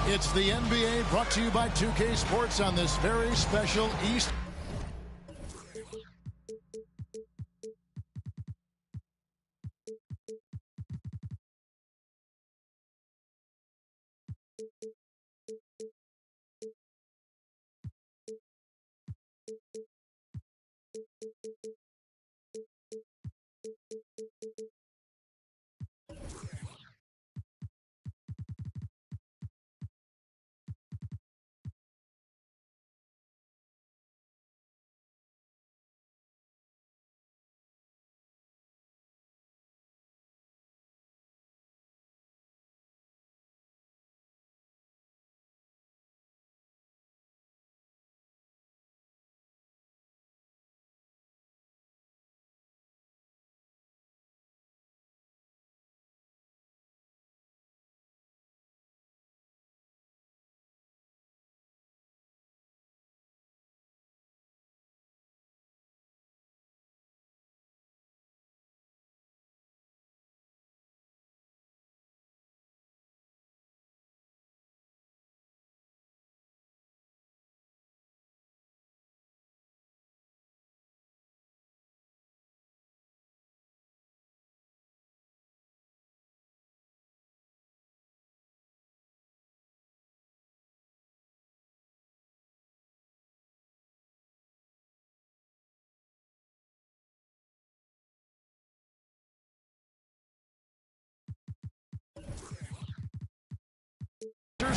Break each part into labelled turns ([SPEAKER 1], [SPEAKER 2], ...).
[SPEAKER 1] It's the NBA brought to you by 2K Sports on this very special East.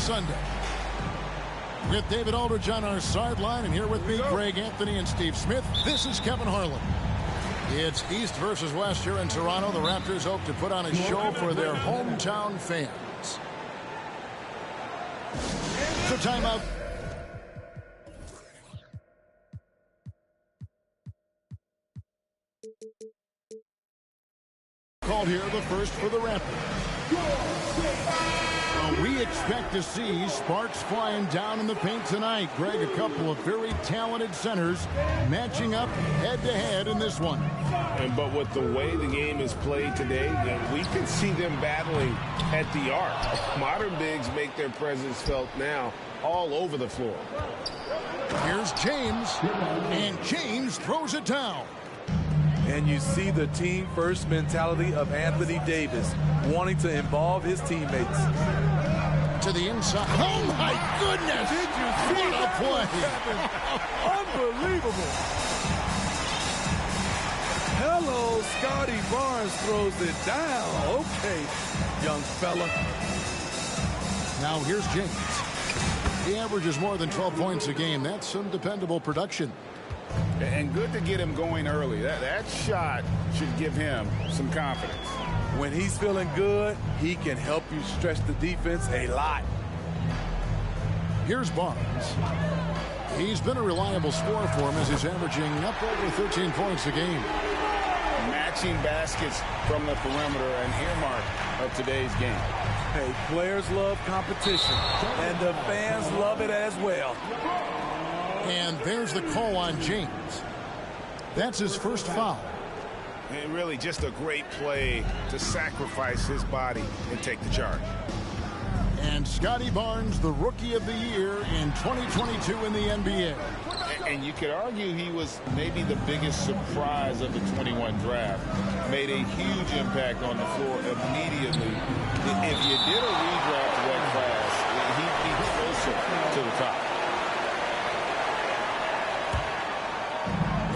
[SPEAKER 1] Sunday. With David Aldridge on our sideline, and here with me, Greg Anthony and Steve Smith. This is Kevin Harlan. It's East versus West here in Toronto. The Raptors hope to put on a show for their hometown fans. The timeout. Called here, the first for the Raptors. We expect to see sparks flying down in the paint tonight. Greg, a couple of very talented centers matching up head-to-head in this one.
[SPEAKER 2] But with the way the game is played today, we can see them battling at the arc. Modern bigs make their presence felt now all over the floor.
[SPEAKER 1] Here's James, and James throws it down.
[SPEAKER 3] And you see the team-first mentality of Anthony Davis, wanting to involve his teammates.
[SPEAKER 1] To the inside. Oh, my goodness!
[SPEAKER 3] Did you see
[SPEAKER 1] what a play?
[SPEAKER 3] Unbelievable. Hello, Scotty Barnes throws it down. Okay, young fella.
[SPEAKER 1] Now here's James. He averages more than 12 points a game. That's some dependable production.
[SPEAKER 2] And good to get him going early. That shot should give him some confidence.
[SPEAKER 3] When he's feeling good, he can help you stretch the defense a lot.
[SPEAKER 1] Here's Barnes. He's been a reliable scorer for him as he's averaging up over 13 points a game.
[SPEAKER 2] Matching baskets from the perimeter, an earmark of today's game.
[SPEAKER 3] Hey, players love competition, and the fans love it as well.
[SPEAKER 1] And there's the call on James. That's his first foul.
[SPEAKER 2] And really just a great play to sacrifice his body and take the charge.
[SPEAKER 1] And Scotty Barnes, the Rookie of the Year in 2022 in the NBA.
[SPEAKER 2] And you could argue he was maybe the biggest surprise of the 21 draft. Made a huge impact on the floor immediately. If you did a redraft to that class, he'd be close marching to the top.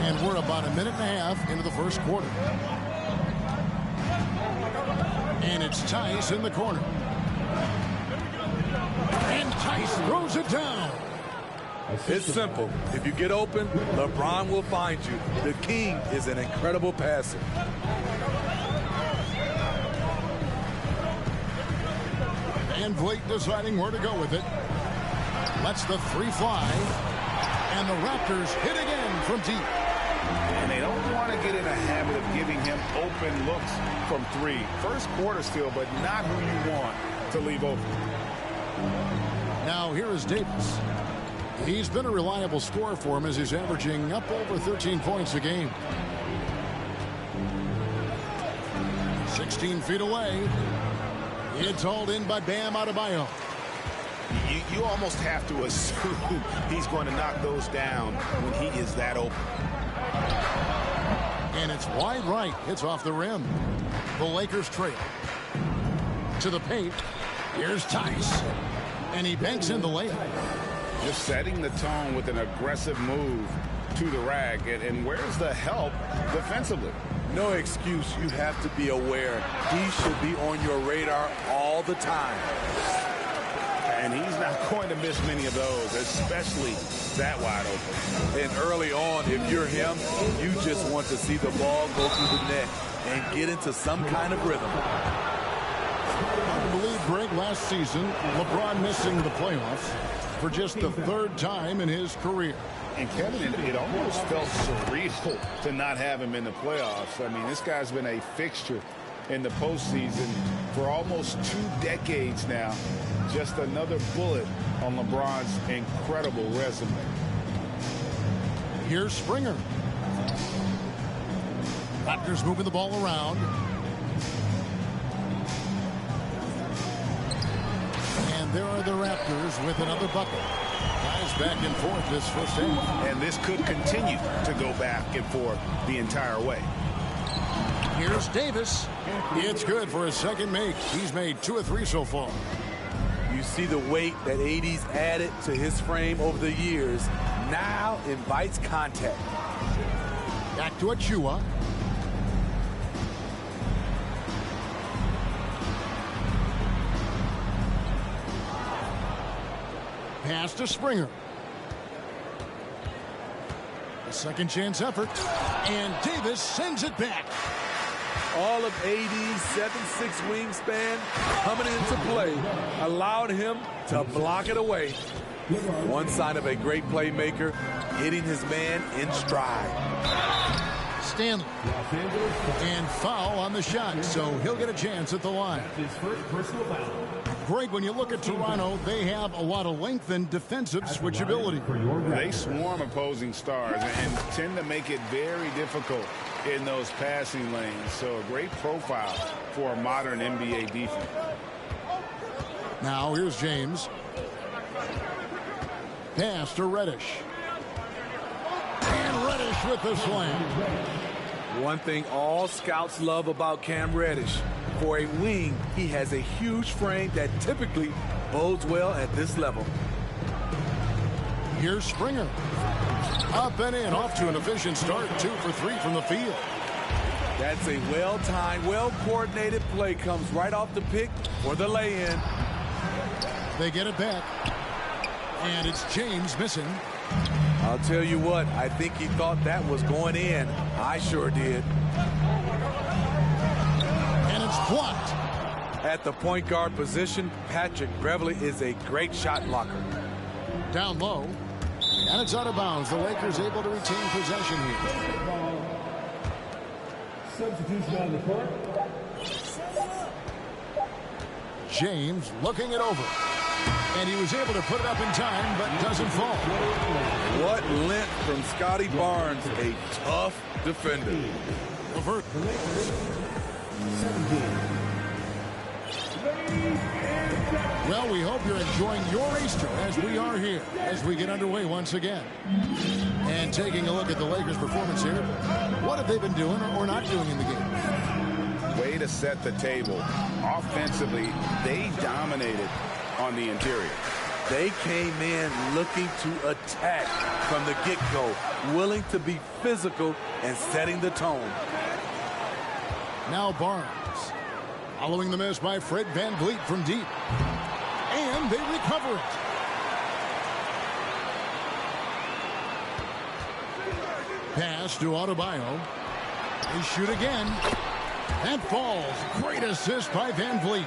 [SPEAKER 1] And we're about a minute and a half into the first quarter. And it's Tice in the corner. And Tice throws it down.
[SPEAKER 3] It's simple. If you get open, LeBron will find you. The king is an incredible passer.
[SPEAKER 1] Van Vliet deciding where to go with it. Lets the three fly. And the Raptors hit again from deep.
[SPEAKER 2] And they don't want to get in a habit of giving him open looks from three. First quarter still, but not who you want to leave open.
[SPEAKER 1] Now here is Davis. He's been a reliable scorer for him as he's averaging up over 13 points a game. 16 feet away. It's hauled in by Bam Adebayo.
[SPEAKER 2] You almost have to assume he's going to knock those down when he is that open.
[SPEAKER 1] And it's wide right. It's off the rim. The Lakers trail. To the paint. Here's Tice. And he banks in the layup.
[SPEAKER 2] Just setting the tone with an aggressive move to the rack. And where's the help defensively?
[SPEAKER 3] No excuse. You have to be aware. He should be on your radar all the time.
[SPEAKER 2] And he's not going to miss many of those, especially that wide open.
[SPEAKER 3] And early on, if you're him, you just want to see the ball go through the net and get into some kind of rhythm.
[SPEAKER 1] I believe, Greg, last season, LeBron missing the playoffs for just the third time in his career.
[SPEAKER 2] And Kevin, it almost felt surreal to not have him in the playoffs. I mean, this guy's been a fixture in the postseason for almost 2 decades now. Just another bullet on LeBron's incredible resume.
[SPEAKER 1] Here's Springer. Raptors moving the ball around. And there are the Raptors with another bucket. Guys back and forth this first half.
[SPEAKER 2] And this could continue to go back and forth the entire way.
[SPEAKER 1] Here's Davis. It's good for his second make. He's made 2 of 3 so far.
[SPEAKER 3] You see the weight that AD's added to his frame over the years. Now invites contact.
[SPEAKER 1] Back to Achua. Pass to Springer. A second chance effort. And Davis sends it back.
[SPEAKER 3] All of AD's 7'6" wingspan coming into play allowed him to block it away. One sign of a great playmaker, hitting his man in stride.
[SPEAKER 1] Stanley. And foul on the shot, so he'll get a chance at the line. Greg, when you look at Toronto, they have a lot of length and defensive switchability.
[SPEAKER 2] They swarm opposing stars and tend to make it very difficult in those passing lanes. So a great profile for a modern NBA defense.
[SPEAKER 1] Now here's James. Pass to Reddish. And Reddish with the slam.
[SPEAKER 3] One thing all scouts love about Cam Reddish. For a wing, he has a huge frame that typically bodes well at this level.
[SPEAKER 1] Here's Springer. Up and in, off to an efficient start. 2 for 3 from the field.
[SPEAKER 3] That's a well-timed, well-coordinated play. Comes right off the pick for the lay-in.
[SPEAKER 1] They get it back. And it's James missing.
[SPEAKER 3] I'll tell you what, I think he thought that was going in. I sure did.
[SPEAKER 1] And it's blocked.
[SPEAKER 3] At the point guard position, Patrick Beverley is a great shot blocker.
[SPEAKER 1] Down low. And it's out of bounds. The Lakers able to retain possession here.
[SPEAKER 4] Substitution on the court.
[SPEAKER 1] James looking it over. And he was able to put it up in time, but doesn't fall.
[SPEAKER 3] What length from Scotty Barnes, a tough defender.
[SPEAKER 1] LeVert. Well, we hope you're enjoying your Easter as we are here, as we get underway once again. And taking a look at the Lakers' performance here, what have they been doing or not doing in the game?
[SPEAKER 2] Way to set the table. Offensively, they dominated on the interior.
[SPEAKER 3] They came in looking to attack from the get-go, willing to be physical and setting the tone.
[SPEAKER 1] Now Barnes. Following the miss by Fred VanVleet from deep. And they recover it. Pass to Adebayo. They shoot again. That falls. Great assist by VanVleet.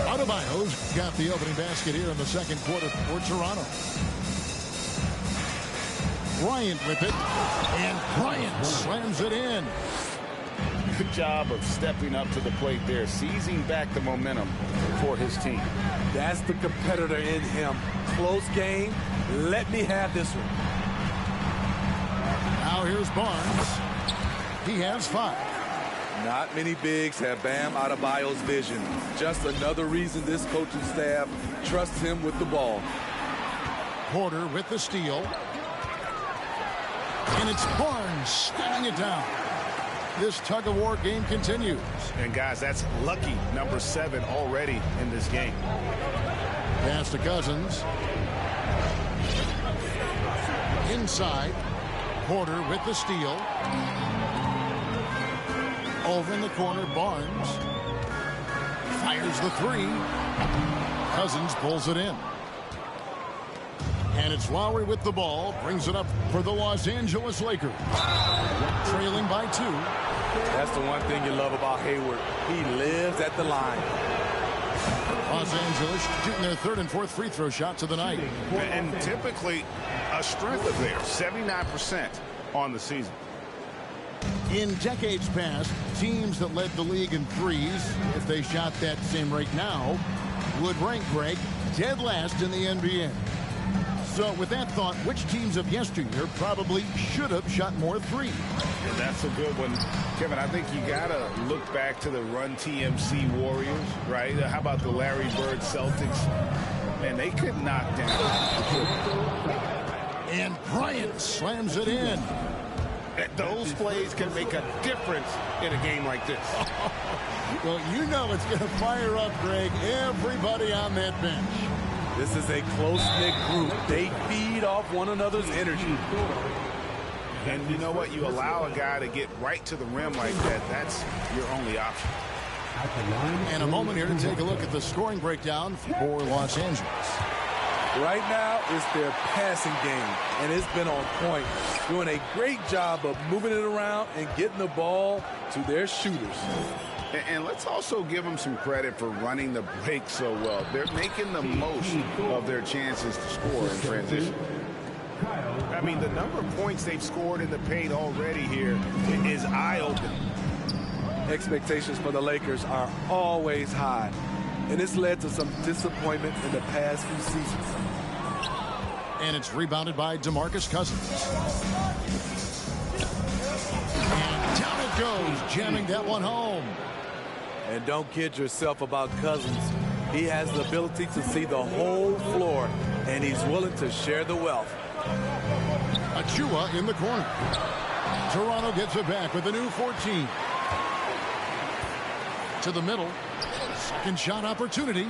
[SPEAKER 1] Adebayo's got the opening basket here in the second quarter for Toronto. Bryant with it. And Bryant slams it in.
[SPEAKER 2] Good job of stepping up to the plate there, seizing back the momentum for his team.
[SPEAKER 3] That's the competitor in him. Close game. Let me have this one.
[SPEAKER 1] Now here's Barnes. He has 5.
[SPEAKER 3] Not many bigs have Bam Adebayo's vision. Just another reason this coaching staff trusts him with the ball.
[SPEAKER 1] Porter with the steal. And it's Barnes stemming it down. This tug-of-war game continues.
[SPEAKER 2] And, guys, that's lucky number 7 already in this game.
[SPEAKER 1] Pass to Cousins. Inside. Porter with the steal. Over in the corner, Barnes. Fires the 3. Cousins pulls it in. And it's Lowry with the ball. Brings it up for the Los Angeles Lakers. Trailing by 2.
[SPEAKER 3] That's the one thing you love about Hayward. He lives at the line.
[SPEAKER 1] Los Angeles shooting their 3rd and 4th free throw shots of the night.
[SPEAKER 2] And typically a strength of theirs, 79% on the season.
[SPEAKER 1] In decades past, teams that led the league in threes, if they shot that same rate now, would rank, Greg, dead last in the NBA. So with that thought, which teams of yesteryear probably should have shot more threes?
[SPEAKER 2] And that's a good one. Kevin, I think you got to look back to the Run TMC Warriors, right? How about the Larry Bird Celtics? And they could knock down.
[SPEAKER 1] And Bryant slams it in.
[SPEAKER 2] Those plays can make a difference in a game like this.
[SPEAKER 1] Well, you know it's going to fire up, Greg, everybody on that bench.
[SPEAKER 3] This is a close-knit group. They feed off one another's energy.
[SPEAKER 2] And you know what? You allow a guy to get right to the rim like that. That's your only option.
[SPEAKER 1] And a moment here to take a look at the scoring breakdown for Los Angeles.
[SPEAKER 3] Right now, it's their passing game, and it's been on point. Doing a great job of moving it around and getting the ball to their shooters.
[SPEAKER 2] And let's also give them some credit for running the break so well. They're making the most of their chances to score in transition. I mean, the number of points they've scored in the paint already here is eye-opening.
[SPEAKER 3] Expectations for the Lakers are always high, and it's led to some disappointment in the past few seasons.
[SPEAKER 1] And it's rebounded by DeMarcus Cousins. And down it goes, jamming that one home.
[SPEAKER 3] And don't kid yourself about Cousins. He has the ability to see the whole floor, and he's willing to share the wealth.
[SPEAKER 1] Achua in the corner. Toronto gets it back with a new 14. To the middle. Second shot opportunity.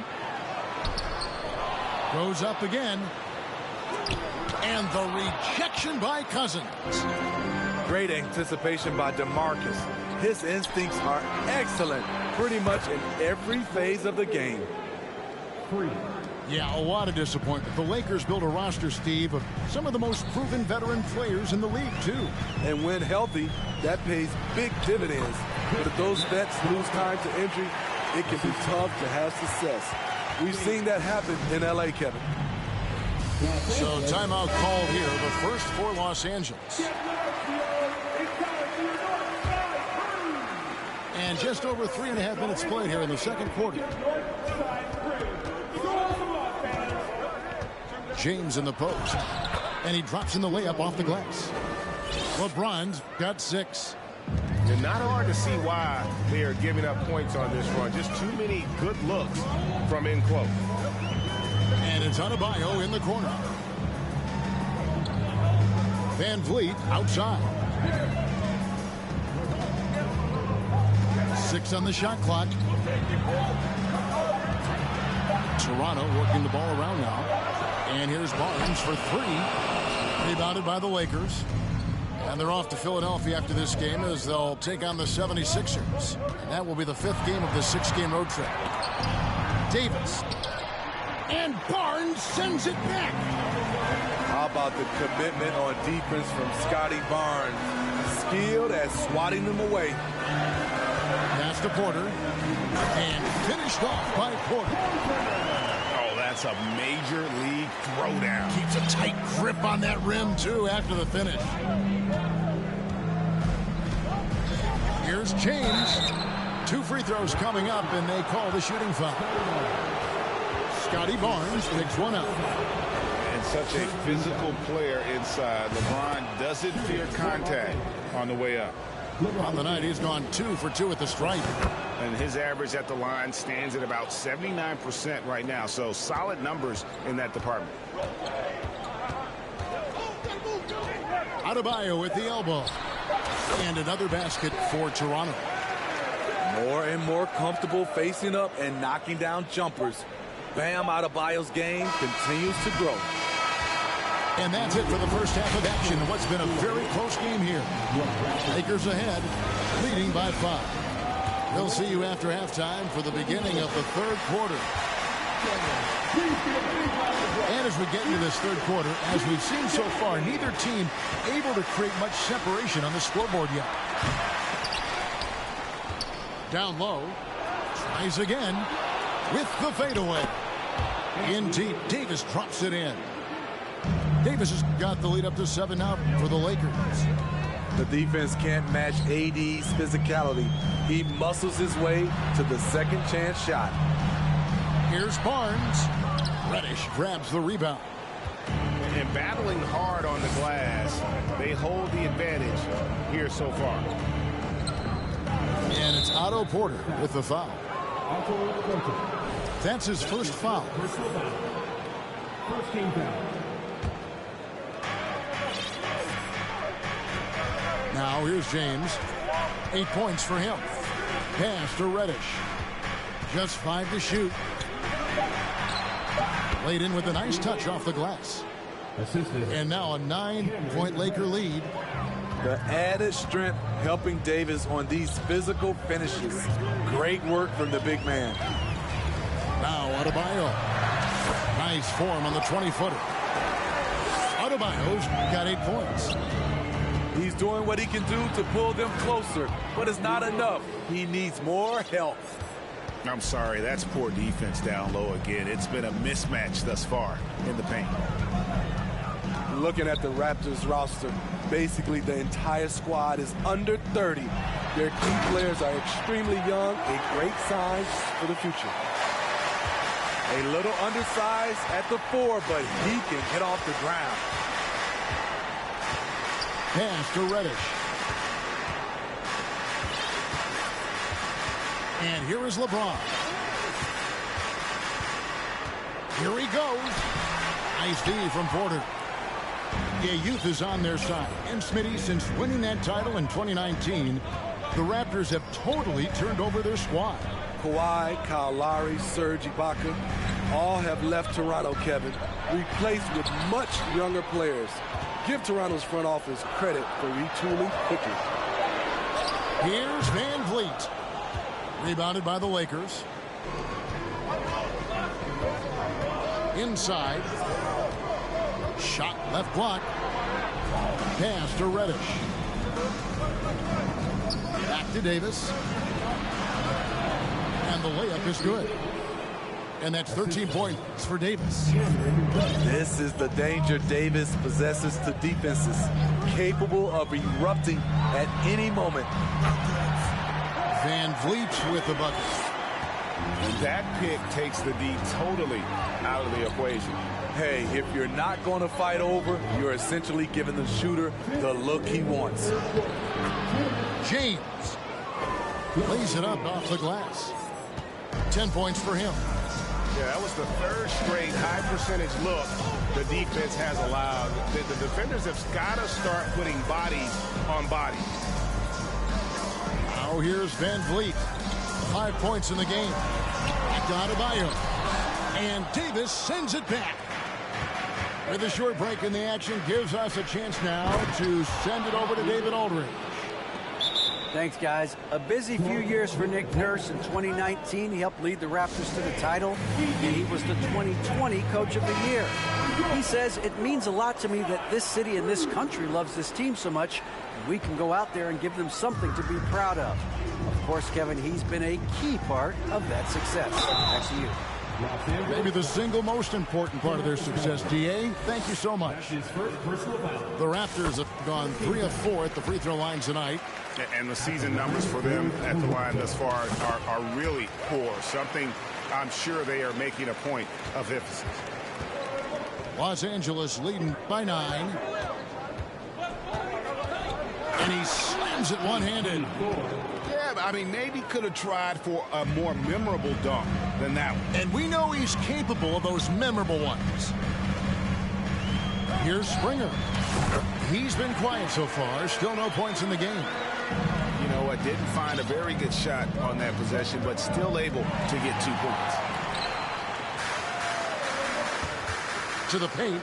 [SPEAKER 1] Goes up again. And the rejection by Cousins.
[SPEAKER 3] Great anticipation by DeMarcus. His instincts are excellent pretty much in every phase of the game.
[SPEAKER 1] Yeah, a lot of disappointment. The Lakers built a roster, Steve, of some of the most proven veteran players in the league, too.
[SPEAKER 3] And when healthy, that pays big dividends. But if those vets lose time to injury, it can be tough to have success. We've seen that happen in L.A., Kevin.
[SPEAKER 1] So timeout called here, the first for Los Angeles. And just over 3.5 minutes played here in the second quarter. James in the post. And he drops in the layup off the glass. LeBron's got 6.
[SPEAKER 4] And not hard to see why they are giving up points on this run. Just too many good looks from in close.
[SPEAKER 1] And it's Adebayo in the corner. VanVleet outside. 6 on the shot clock. Toronto working the ball around now. And here's Barnes for three. Rebounded by the Lakers. And they're off to Philadelphia after this game as they'll take on the 76ers. And that will be the 5th game of the 6-game road trip. Davis. And Barnes sends it back.
[SPEAKER 3] How about the commitment on defense from Scotty Barnes? Skilled at swatting them away.
[SPEAKER 1] Pass to Porter. And finished off by Porter.
[SPEAKER 2] Oh, that's a major league throwdown.
[SPEAKER 1] Keeps a tight grip on that rim, too, after the finish. Here's James. 2 free throws coming up, and they call the shooting foul. Scotty Barnes picks one up.
[SPEAKER 2] And such a physical player inside. LeBron doesn't fear contact on the way up.
[SPEAKER 1] On the night, he's gone 2 for 2 at the stripe.
[SPEAKER 2] And his average at the line stands at about 79% right now. So solid numbers in that department.
[SPEAKER 1] Adebayo with the elbow. And another basket for Toronto.
[SPEAKER 3] More and more comfortable facing up and knocking down jumpers. Bam Adebayo's game continues to grow.
[SPEAKER 1] And that's it for the first half of action. What's been a very close game here. Lakers ahead, leading by 5. We'll see you after halftime for the beginning of the 3rd quarter. And as we get into this 3rd quarter, as we've seen so far, neither team able to create much separation on the scoreboard yet. Down low, tries again with the fadeaway. In deep, Davis drops it in. Davis has got the lead up to 7 now for the Lakers.
[SPEAKER 3] The defense can't match AD's physicality. He muscles his way to the second chance shot.
[SPEAKER 1] Here's Barnes. Reddish grabs the rebound.
[SPEAKER 2] And battling hard on the glass, they hold the advantage here so far.
[SPEAKER 1] And it's Otto Porter with the foul. That's his first foul.
[SPEAKER 5] First team foul.
[SPEAKER 1] Now here's James. 8 points for him. Pass to Reddish. Just 5 to shoot. Laid in with a nice touch off the glass. And now a 9-point Laker lead.
[SPEAKER 3] The added strength helping Davis on these physical finishes. Great work from the big man.
[SPEAKER 1] Now Adebayo. Nice form on the 20-footer. Adebayo's got 8 points.
[SPEAKER 3] He's doing what he can do to pull them closer, but it's not enough. He needs more help.
[SPEAKER 2] I'm sorry, that's poor defense down low again. It's been a mismatch thus far in the paint.
[SPEAKER 3] Looking at the Raptors roster, basically the entire squad is under 30. Their key players are extremely young, a great sign for the future. A little undersized at the 4, but he can get off the ground.
[SPEAKER 1] Pass to Reddish. And here is LeBron. Here he goes. Nice D from Porter. Yeah, youth is on their side. And Smitty, since winning that title in 2019, the Raptors have totally turned over their squad.
[SPEAKER 3] Kawhi, Kyle Lowry, Serge Ibaka, all have left Toronto, Kevin, replaced with much younger players. Give Toronto's front office credit for retooling quickly.
[SPEAKER 1] Here's Van Vliet. Rebounded by the Lakers. Inside. Shot left block. Pass to Reddish. Back to Davis. And the layup is good. And that's 13 points for Davis.
[SPEAKER 3] This is the danger Davis possesses to defenses, capable of erupting at any moment.
[SPEAKER 1] Van Vliet with the bucket.
[SPEAKER 2] That pick takes the D totally out of the equation.
[SPEAKER 3] Hey, if you're not going to fight over, you're essentially giving the shooter the look he wants.
[SPEAKER 1] James lays it up off the glass. 10 points for him.
[SPEAKER 4] Yeah, that was the 3rd straight high percentage look the defense has allowed. The defenders have got to start putting bodies on bodies.
[SPEAKER 1] Now here's Van Vliet. 5 points in the game. Back to Adebayo. And Davis sends it back. With a short break in the action, gives us a chance now to send it over to David Aldridge.
[SPEAKER 5] Thanks, guys. A busy few years for Nick Nurse. In 2019, he helped lead the Raptors to the title, and he was the 2020 Coach of the Year. He says, it means a lot to me that this city and this country loves this team so much, and we can go out there and give them something to be proud of. Of course, Kevin, he's been a key part of that success. Back to you.
[SPEAKER 1] Maybe the single most important part of their success. D.A., thank you so much. The Raptors have gone 3 of 4 at the free throw line tonight.
[SPEAKER 4] And the season numbers for them at the line thus far are really poor. Something I'm sure they are making a point of emphasis.
[SPEAKER 1] Los Angeles leading by 9. And he slams it one-handed.
[SPEAKER 2] Yeah, I mean, maybe could have tried for a more memorable dunk than that one.
[SPEAKER 1] And we know he's capable of those memorable ones. Here's Springer. He's been quiet so far. Still no points in the game.
[SPEAKER 2] You know what? Didn't find a very good shot on that possession, but still able to get 2 points.
[SPEAKER 1] To the paint.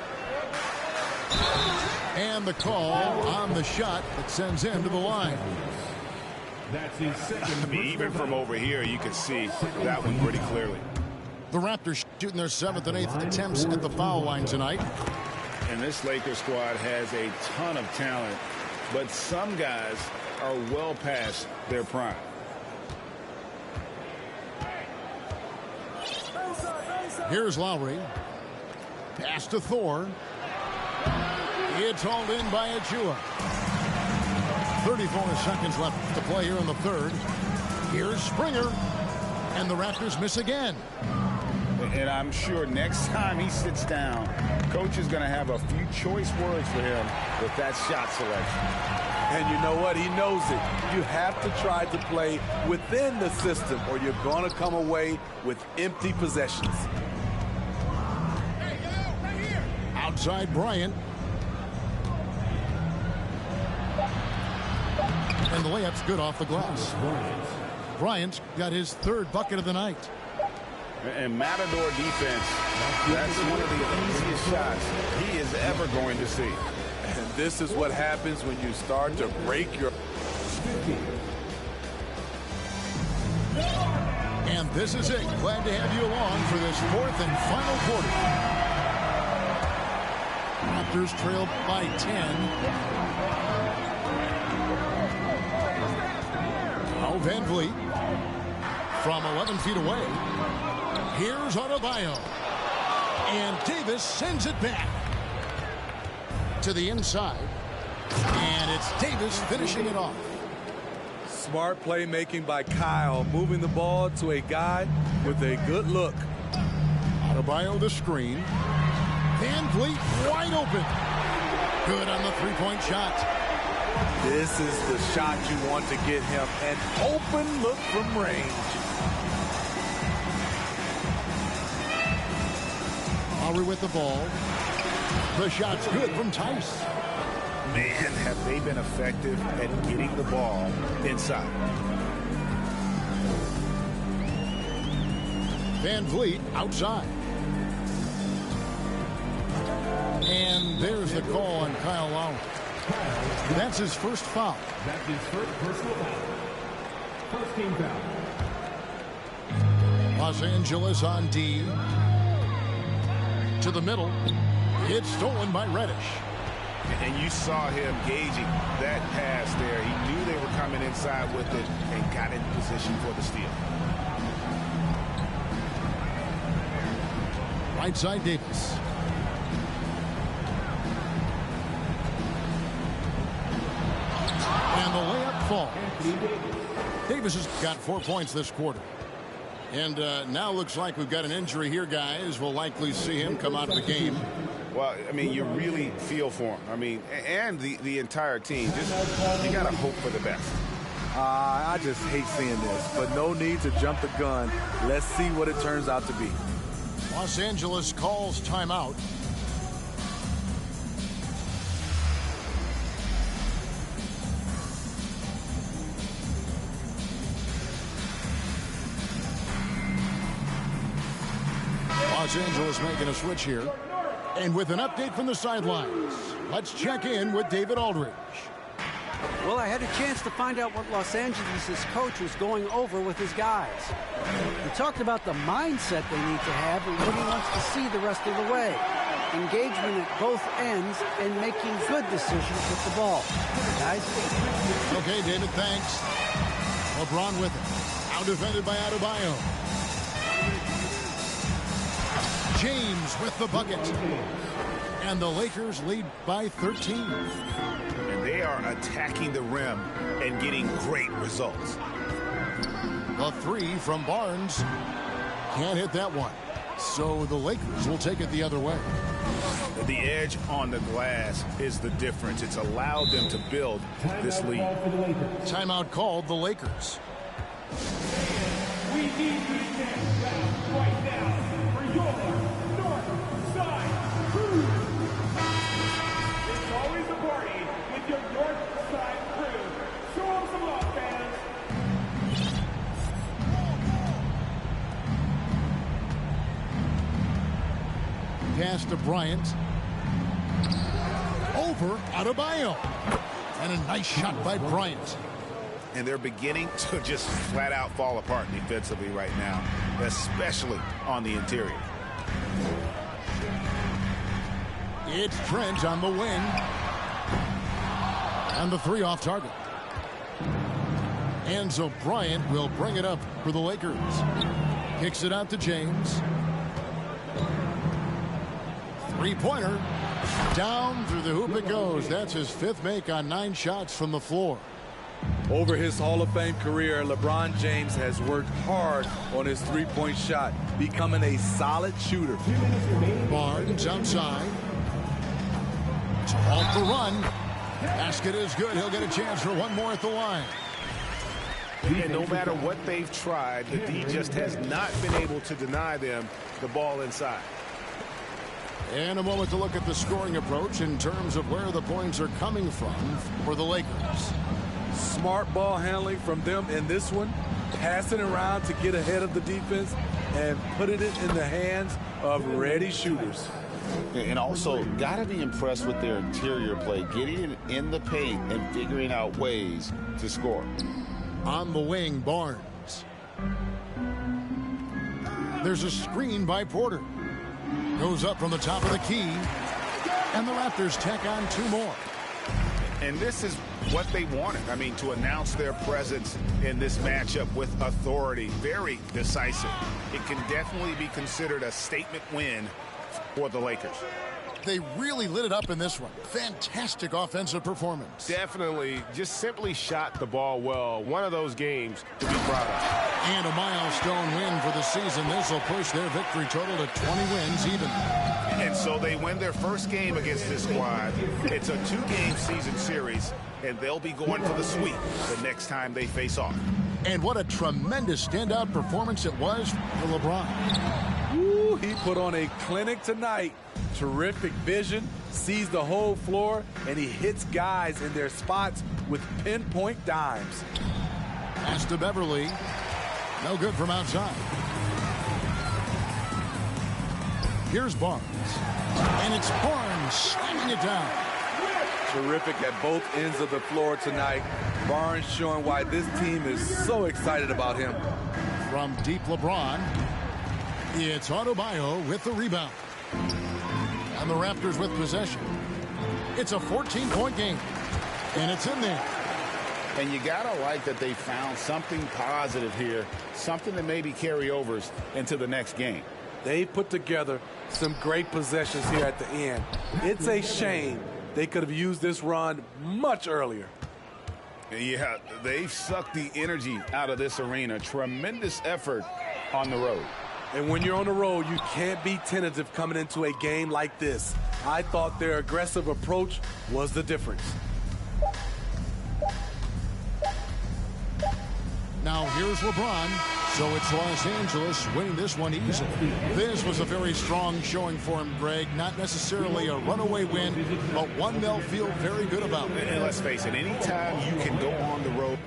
[SPEAKER 1] And the call on the shot that sends him to the line.
[SPEAKER 4] That's his second.
[SPEAKER 2] I mean, even from over here, you can see that one pretty clearly.
[SPEAKER 1] The Raptors shooting their 7th and 8th attempts at the foul line tonight.
[SPEAKER 2] And this Lakers squad has a ton of talent, but some guys are well past their prime.
[SPEAKER 1] Here's Lowry. Pass to Thor. It's hauled in by Achua. 34 seconds left to play here in the third. Here's Springer. And the Raptors miss again.
[SPEAKER 2] And I'm sure next time he sits down, coach is going to have a few choice words for him with that shot selection.
[SPEAKER 3] And you know what? He knows it. You have to try to play within the system or you're going to come away with empty possessions.
[SPEAKER 1] Outside Bryant. And the layup's good off the glass. Bryant's got his 3rd bucket of the night.
[SPEAKER 2] And Matador defense, that's one of the easiest shots he is ever going to see.
[SPEAKER 3] And this is what happens when you start to break your...
[SPEAKER 1] And this is it. Glad to have you along for this 4th and final quarter. Raptors trail by 10. Now Van Vliet from 11 feet away. Here's Adebayo. And Davis sends it back to the inside. And it's Davis finishing it off.
[SPEAKER 3] Smart playmaking by Kyle, moving the ball to a guy with a good look.
[SPEAKER 1] Adebayo the screen. Van Vliet wide open. Good on the three-point shot.
[SPEAKER 3] This is the shot you want to get him. An open look from range.
[SPEAKER 1] Lowry with the ball. The shot's good from Tice.
[SPEAKER 2] Man, have they been effective at getting the ball inside.
[SPEAKER 1] Van Vliet outside. And there's the call on Kyle Lowry. That's his first foul.
[SPEAKER 6] That's his first personal foul. First team foul.
[SPEAKER 1] Los Angeles on D. To the middle. It's stolen by Reddish.
[SPEAKER 2] And you saw him gauging that pass there. He knew they were coming inside with it and got in position for the steal.
[SPEAKER 1] Right side Davis. And the layup falls. Davis has got 4 points this quarter. And now looks like we've got an injury here, guys. We'll likely see him come out of the game.
[SPEAKER 2] Well, I mean, you really feel for him. I mean, and the entire team. You got to hope for the best.
[SPEAKER 3] I just hate seeing this, but no need to jump the gun. Let's see what it turns out to be.
[SPEAKER 1] Los Angeles calls timeout. Los Los Angeles making a switch here. And with an update from the sidelines, let's check in with David Aldridge.
[SPEAKER 5] Well, I had a chance to find out what Los Angeles' coach was going over with his guys. He talked about the mindset they need to have and what he wants to see the rest of the way. Engagement at both ends and making good decisions with the ball. Guys?
[SPEAKER 1] Okay, David, thanks. LeBron with it. Out defended by Adebayo. James with the bucket. And the Lakers lead by 13.
[SPEAKER 2] And they are attacking the rim and getting great results.
[SPEAKER 1] The three from Barnes. Can't hit that one. So the Lakers will take it the other way.
[SPEAKER 2] The edge on the glass is the difference. It's allowed them to build this lead.
[SPEAKER 1] Timeout called the Lakers.
[SPEAKER 6] We need defense back right now for your North Side Crew. It's always a party with your North Side Crew. Show them some love, fans.
[SPEAKER 1] Pass to Bryant. Over Adebayo. And a nice shot by Bryant.
[SPEAKER 2] And they're beginning to just flat out fall apart defensively right now, especially on the interior.
[SPEAKER 1] It's Trent on the wing. And the three off target. And so Bryant will bring it up for the Lakers. Kicks it out to James. Three-pointer. Down through the hoop it goes. That's his fifth make on 9 shots from the floor.
[SPEAKER 3] Over his Hall of Fame career, LeBron James has worked hard on his three-point shot, becoming a solid shooter.
[SPEAKER 1] Barnes outside. To halt the run. Basket is good. He'll get a chance for one more at the line.
[SPEAKER 4] And no matter what they've tried, the D just has not been able to deny them the ball inside.
[SPEAKER 1] And a moment to look at the scoring approach in terms of where the points are coming from for the Lakers.
[SPEAKER 3] Smart ball handling from them in this one, passing around to get ahead of the defense and putting it in the hands of ready shooters.
[SPEAKER 2] And also, got to be impressed with their interior play, getting it in the paint and figuring out ways to score.
[SPEAKER 1] On the wing, Barnes. There's a screen by Porter. Goes up from the top of the key. And the Raptors tack on 2 more.
[SPEAKER 2] And this is what they wanted. I mean, to announce their presence in this matchup with authority. Very decisive. It can definitely be considered a statement win for the Lakers.
[SPEAKER 1] They really lit it up in this one. Fantastic offensive performance.
[SPEAKER 4] Definitely just simply shot the ball well. One of those games to be proud of.
[SPEAKER 1] And a milestone win for the season. This will push their victory total to 20 wins even.
[SPEAKER 2] And so they win their first game against this squad. It's a 2-game season series, and they'll be going for the sweep the next time they face off.
[SPEAKER 1] And what a tremendous standout performance it was for LeBron.
[SPEAKER 3] Ooh, he put on a clinic tonight. Terrific vision, sees the whole floor, and he hits guys in their spots with pinpoint dimes.
[SPEAKER 1] Pass to Beverly. No good from outside. Here's Barnes. And it's Barnes slamming it down.
[SPEAKER 3] Terrific at both ends of the floor tonight. Barnes showing why this team is so excited about him.
[SPEAKER 1] From deep LeBron, it's Adebayo with the rebound. And the Raptors with possession. It's a 14-point game. And it's in there.
[SPEAKER 2] And you got to like that they found something positive here, something that maybe carry overs into the next game.
[SPEAKER 3] They put together some great possessions here at the end. It's a shame they could have used this run much earlier.
[SPEAKER 2] Yeah, they've sucked the energy out of this arena. Tremendous effort on the road.
[SPEAKER 3] And when you're on the road, you can't be tentative coming into a game like this. I thought their aggressive approach was the difference.
[SPEAKER 1] Now here's LeBron. So it's Los Angeles winning this one easily. This was a very strong showing for him, Greg. Not necessarily a runaway win, but one they'll feel very good about.
[SPEAKER 2] And let's face it, anytime you can go on the road